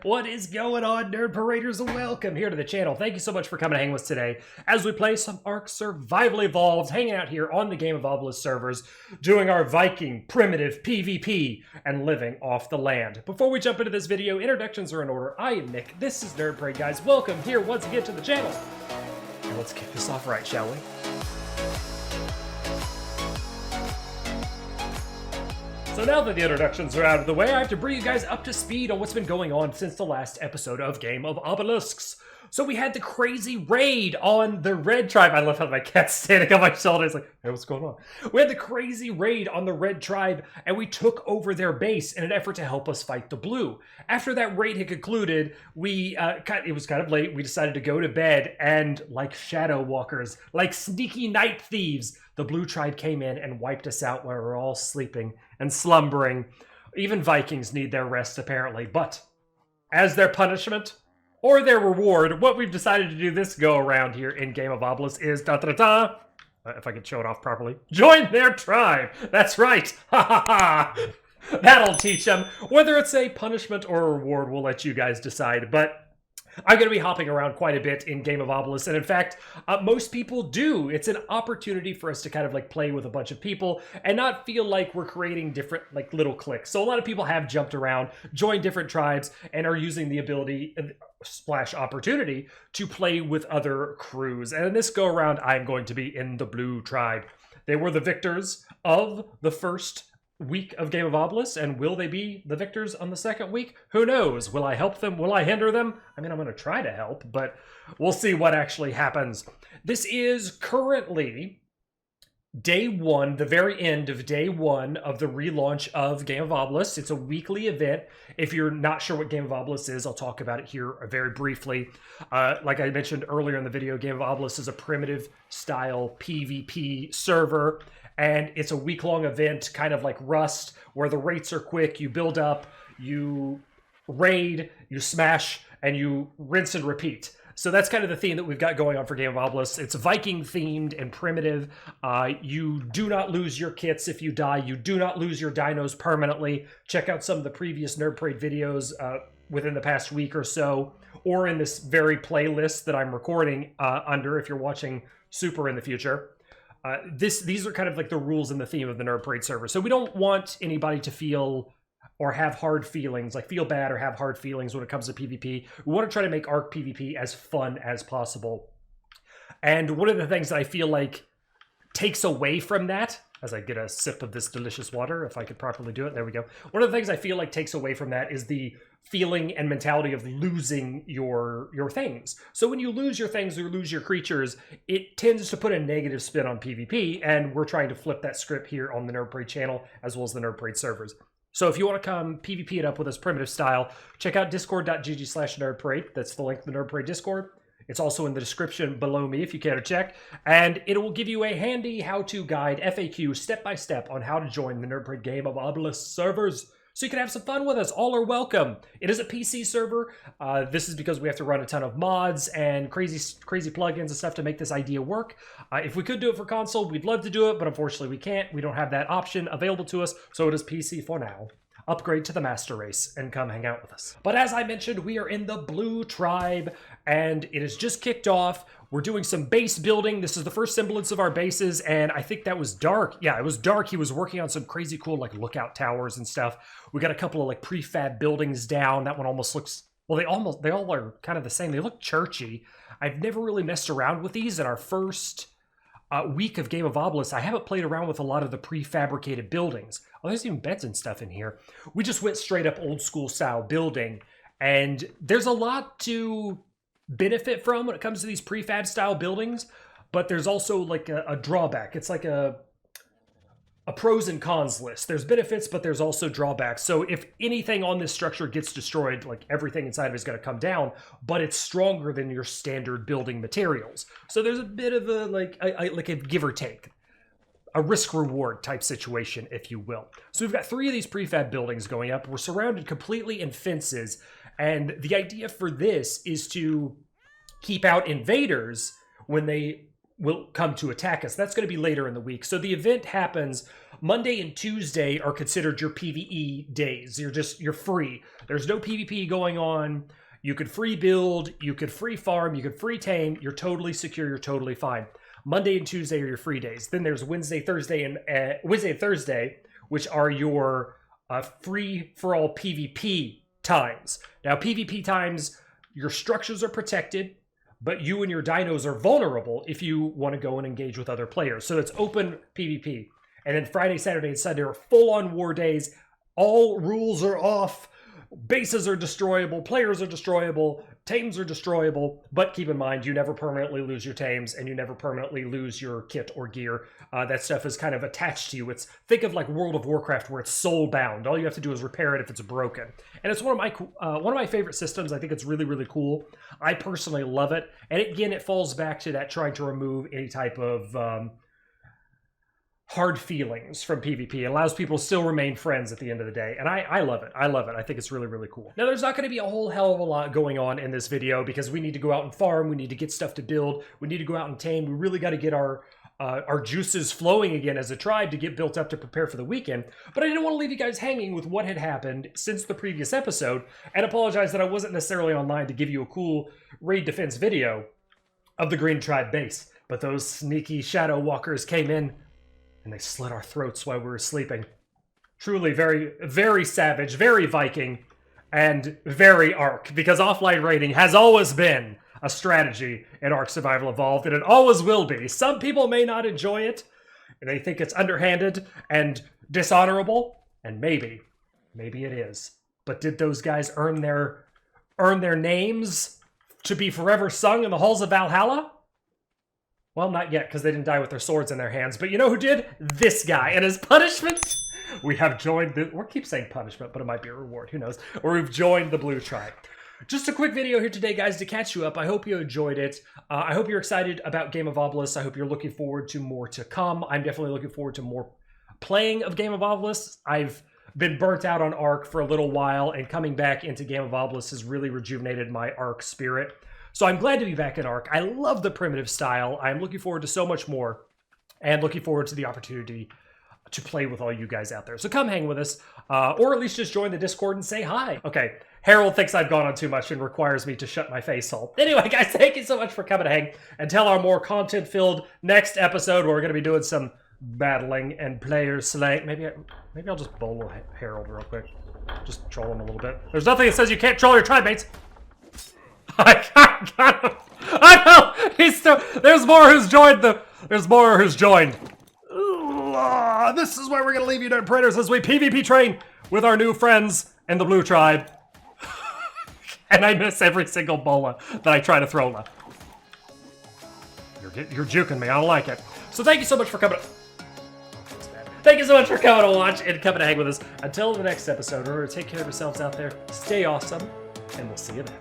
What is going on, Nerd Paraders? Welcome here to the channel. Thank you so much for coming to hang with us today as we play some Ark Survival Evolved, hanging out here on the Game of Obelisk servers, doing our Viking primitive PvP and living off the land. Before we jump into this video, introductions are in order. I am Nick. This is Nerd Parade, guys. Welcome here once again to the channel. And let's kick this off right, shall we? So now that the introductions are out of the way, I have to bring you guys up to speed on what's been going on since the last episode of Game of Obelisks. So we had the crazy raid on the Red Tribe. I love how my cat's standing on my shoulders like, hey, what's going on? We had the crazy raid on the Red Tribe, and we took over their base in an effort to help us fight the Blue. After that raid had concluded, it was kind of late, we decided to go to bed, and like shadow walkers, like sneaky night thieves, the Blue Tribe came in and wiped us out while we were all sleeping and slumbering. Even Vikings need their rest, apparently. But as their punishment, or their reward, what we've decided to do this go-around here in Game of Obelisk is, if I could show it off properly, join their tribe! That's right! Ha ha ha! That'll teach them. Whether it's a punishment or a reward, we'll let you guys decide. But I'm going to be hopping around quite a bit in Game of Obelisk, and in fact, most people do. It's an opportunity for us to kind of like play with a bunch of people and not feel like we're creating different like little cliques. So a lot of people have jumped around, joined different tribes, and are using the ability / opportunity to play with other crews. And in this go around, I'm going to be in the Blue Tribe. They were the victors of the first week of Game of Obelisk, and will they be the victors on the second week? Who knows? Will I help them? Will I hinder them? I mean, I'm going to try to help, but we'll see what actually happens. This is currently day one, the very end of day one of the relaunch of Game of Obelisk. It's a weekly event. If you're not sure what Game of Obelisk is, I'll talk about it here very briefly. Like I mentioned earlier in the video, Game of Obelisk is a primitive style PvP server. And it's a week-long event, kind of like Rust, where the rates are quick. You build up, you raid, you smash, and you rinse and repeat. So that's kind of the theme that we've got going on for Game of Obelisk. It's Viking-themed and primitive. You do not lose your kits if you die. You do not lose your dinos permanently. Check out some of the previous Nerd Parade videos within the past week or so, or in this very playlist that I'm recording under if you're watching Super in the future. These are kind of like the rules and the theme of the Nerd Parade server. So we don't want anybody to feel or have hard feelings, like feel bad or have hard feelings when it comes to PvP. We want to try to make Ark PvP as fun as possible. And one of the things that I feel like takes away from that, as I get a sip of this delicious water, if I could properly do it, there we go. One of the things I feel like takes away from that is the feeling and mentality of losing your things. So when you lose your things or lose your creatures, it tends to put a negative spin on PvP, and we're trying to flip that script here on the Nerd Parade channel, as well as the Nerd Parade servers. So if you want to come PvP it up with us primitive style, check out discord.gg/nerdparade. That's the link to the Nerd Parade Discord. It's also in the description below me if you care to check. And it will give you a handy how-to guide, FAQ, step-by-step on how to join the Nerd Parade Game of Obelisk servers, so you can have some fun with us. All are welcome. It is a PC server. This is because we have to run a ton of mods and crazy plugins and stuff to make this idea work. If we could do it for console, we'd love to do it, but unfortunately we can't. We don't have that option available to us, so it is PC for now. Upgrade to the Master Race and come hang out with us. But as I mentioned, we are in the Blue Tribe, and it has just kicked off. We're doing some base building. This is the first semblance of our bases, and I think that was Dark. Yeah, it was Dark. He was working on some crazy cool like lookout towers and stuff. We got a couple of like prefab buildings down. That one almost looks, well, they all are kind of the same. They look churchy. I've never really messed around with these in our first week of Game of Obelisk. I haven't played around with a lot of the prefabricated buildings. Oh, there's even beds and stuff in here. We just went straight up old school style building, and there's a lot to benefit from when it comes to these prefab style buildings, but there's also like a drawback. It's like a pros and cons list. There's benefits, but there's also drawbacks. So if anything on this structure gets destroyed, like everything inside of it is going to come down, but it's stronger than your standard building materials. So there's a bit of a like a give or take, a risk reward type situation, if you will. So we've got 3 of these prefab buildings going up. We're surrounded completely in fences, and the idea for this is to keep out invaders when they will come to attack us. That's going to be later in the week. So the event happens Monday and Tuesday are considered your PvE days. You're free. There's no PvP going on. You could free build, you could free farm, you could free tame. You're totally secure, you're totally fine. Monday and Tuesday are your free days. Then there's Wednesday, Thursday, and Thursday, which are your free for all PvP times. Now, PvP times, your structures are protected, but you and your dinos are vulnerable if you want to go and engage with other players. So it's open PvP. And then Friday, Saturday, and Sunday are full-on war days. All rules are off. Bases are destroyable. Players are destroyable. Tames are destroyable. But keep in mind, you never permanently lose your tames, and you never permanently lose your kit or gear. That stuff is kind of attached to you. Think of like World of Warcraft, where it's soul-bound. All you have to do is repair it if it's broken. And it's one of my favorite systems. I think it's really, really cool. I personally love it. And again, it falls back to that trying to remove any type of hard feelings from PvP. It allows people to still remain friends at the end of the day. And I love it. I love it. I think it's really, really cool. Now, there's not going to be a whole hell of a lot going on in this video because we need to go out and farm. We need to get stuff to build. We need to go out and tame. We really got to get our juices flowing again as a tribe to get built up to prepare for the weekend. But I didn't want to leave you guys hanging with what had happened since the previous episode and apologize that I wasn't necessarily online to give you a cool raid defense video of the Green Tribe base. But those sneaky shadow walkers came in and they slit our throats while we were sleeping. Truly very, very savage, very Viking, and very Ark, because offline raiding has always been a strategy in Ark Survival Evolved, and it always will be. Some people may not enjoy it, and they think it's underhanded and dishonorable, and maybe it is. But did those guys earn their names to be forever sung in the halls of Valhalla? Well, not yet, because they didn't die with their swords in their hands. But you know who did? This guy. And as punishment, we have joined the... We keep saying punishment, but it might be a reward. Who knows? Or we've joined the Blue Tribe. Just a quick video here today, guys, to catch you up. I hope you enjoyed it. I hope you're excited about Game of Obelisks. I hope you're looking forward to more to come. I'm definitely looking forward to more playing of Game of Obelisks. I've been burnt out on Ark for a little while, and coming back into Game of Obelisks has really rejuvenated my Ark spirit. So I'm glad to be back in Ark. I love the primitive style. I'm looking forward to so much more and looking forward to the opportunity to play with all you guys out there. So come hang with us, or at least just join the Discord and say hi. Okay, Harold thinks I've gone on too much and requires me to shut my face hole. Anyway, guys, thank you so much for coming to hang. Until our more content-filled next episode, where we're going to be doing some battling and player slaying. Maybe I'll just bowl Harold real quick. Just troll him a little bit. There's nothing that says you can't troll your tribe mates. I know! He's still... There's more who's joined the... There's more who's joined. This is where we're going to leave you, Nerd Predators, as we PvP train with our new friends in the Blue Tribe. And I miss every single bola that I try to throw. You're juking me. I don't like it. So thank you so much for coming. Thank you so much for coming to watch and coming to hang with us. Until the next episode, remember to take care of yourselves out there. Stay awesome. And we'll see you then.